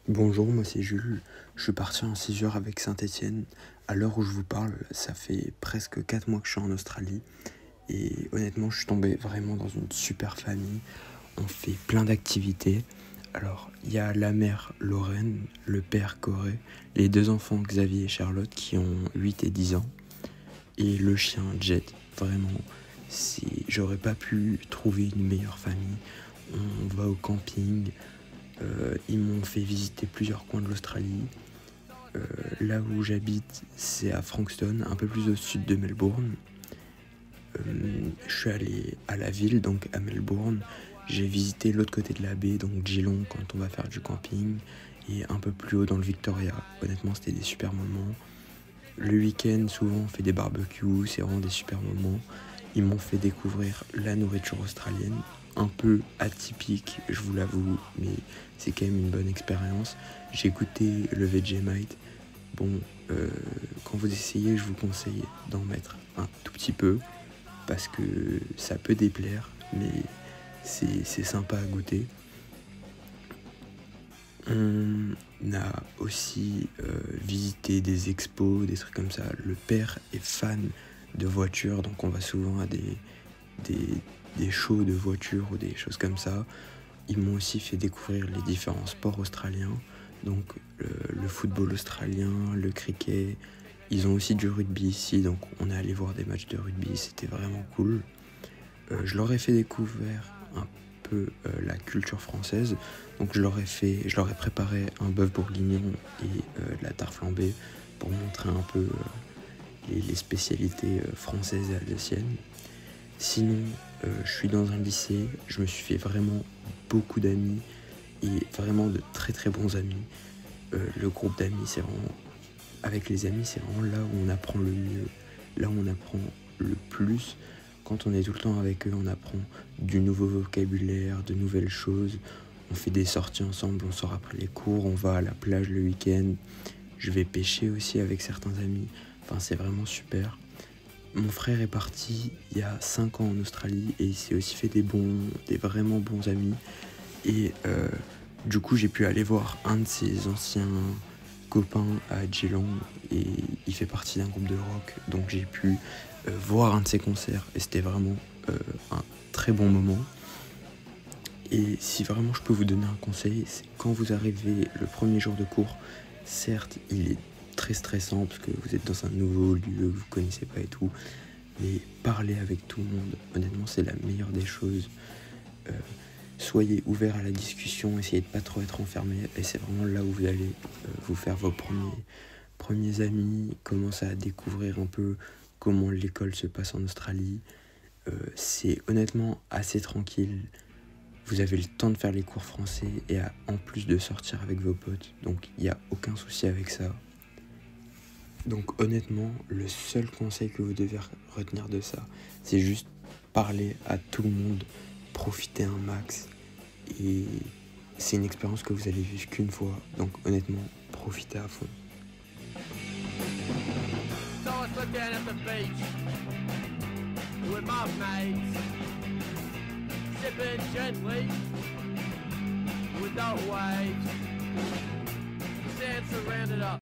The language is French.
Bonjour, moi c'est Jules. Je suis parti en césure avec Saint-Étienne. À l'heure où je vous parle, ça fait presque 4 mois que je suis en Australie. Et honnêtement, je suis tombé vraiment dans une super famille. On fait plein d'activités. Alors, il y a la mère Lorraine, le père Corée, les deux enfants Xavier et Charlotte qui ont 8 et 10 ans. Et le chien Jet. Vraiment, j'aurais pas pu trouver une meilleure famille. On va au camping. Ils m'ont fait visiter plusieurs coins de l'Australie. Là où j'habite, c'est à Frankston, un peu plus au sud de Melbourne. Je suis allé à la ville, donc à Melbourne. J'ai visité l'autre côté de la baie, donc Geelong, quand on va faire du camping. Et un peu plus haut dans le Victoria. Honnêtement, c'était des super moments. Le week-end, souvent, on fait des barbecues, c'est vraiment des super moments. Ils m'ont fait découvrir la nourriture australienne, un peu atypique, je vous l'avoue, mais c'est quand même une bonne expérience. J'ai goûté le Vegemite. Bon, quand vous essayez, je vous conseille d'en mettre un tout petit peu, parce que ça peut déplaire, mais c'est sympa à goûter. On a aussi visité des expos, des trucs comme ça. Le père est fan de voitures, donc on va souvent à des shows de voitures ou des choses comme ça. Ils m'ont aussi fait découvrir les différents sports australiens, donc le football australien, le cricket. Ils ont aussi du rugby ici, donc on est allé voir des matchs de rugby, c'était vraiment cool. Je leur ai fait découvrir un peu la culture française, donc je leur ai préparé un bœuf bourguignon et de la tarte flambée pour montrer un peu les spécialités françaises et alsaciennes. Sinon, je suis dans un lycée, je me suis fait vraiment beaucoup d'amis et vraiment de très très bons amis. Le groupe d'amis, avec les amis, c'est vraiment là où on apprend le mieux, là où on apprend le plus. Quand on est tout le temps avec eux, on apprend du nouveau vocabulaire, de nouvelles choses. On fait des sorties ensemble, on sort après les cours, on va à la plage le week-end. Je vais pêcher aussi avec certains amis. Enfin, c'est vraiment super. Mon frère est parti il y a 5 ans en Australie et il s'est aussi fait des vraiment bons amis. Et du coup, j'ai pu aller voir un de ses anciens copains à Geelong et il fait partie d'un groupe de rock. Donc j'ai pu voir un de ses concerts et c'était vraiment un très bon moment. Et si vraiment je peux vous donner un conseil, c'est quand vous arrivez le premier jour de cours, certes, il est très stressant parce que vous êtes dans un nouveau lieu que vous connaissez pas et tout, mais parler avec tout le monde, honnêtement, c'est la meilleure des choses. Soyez ouvert à la discussion, essayez de pas trop être enfermé, et c'est vraiment là où vous allez vous faire vos premiers amis, commencer à découvrir un peu comment l'école se passe en Australie. C'est honnêtement assez tranquille. Vous avez le temps de faire les cours français et en plus de sortir avec vos potes, donc il n'y a aucun souci avec ça. Donc honnêtement, le seul conseil que vous devez retenir de ça, c'est juste parler à tout le monde, profiter un max. Et c'est une expérience que vous allez vivre qu'une fois, donc honnêtement, profitez à fond. So I slipped down at the beach with my mates, sipping gently with no waves. Sand surrounded up.